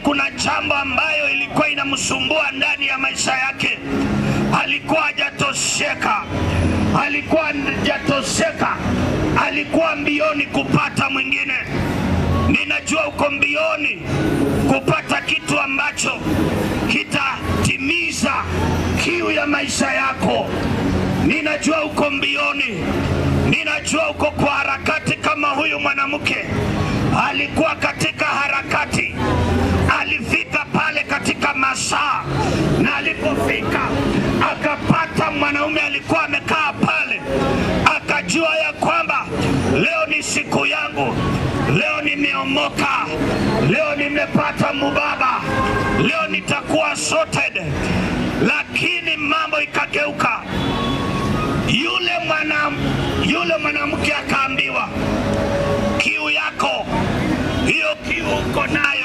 kuna jambo ambayo ilikuwa inamsumbua ndani ya maisha yake. Alikuwa hajatosheka, alikuwa mbioni kupata mwingine. Ninajua uko mbioni kupata kitu ambacho kitatimiza kiu ya maisha yako. Ninajua uko mbioni, ninajua uko kwa harakati kama huyu mwanamke. Alikuwa katika harakati, alifika pale katika masaa, na alipofika akapata mwanaume alikuwa amekaa pale. Akajua ya kwamba leo ni siku yangu, leo nimeomoka, leo nimepata mubaba, leo nitakuwa sorted. Lakini mambo ikageuka. Yule mwanamke akaambiwa, kiu yako, hiyo kiu uko nayo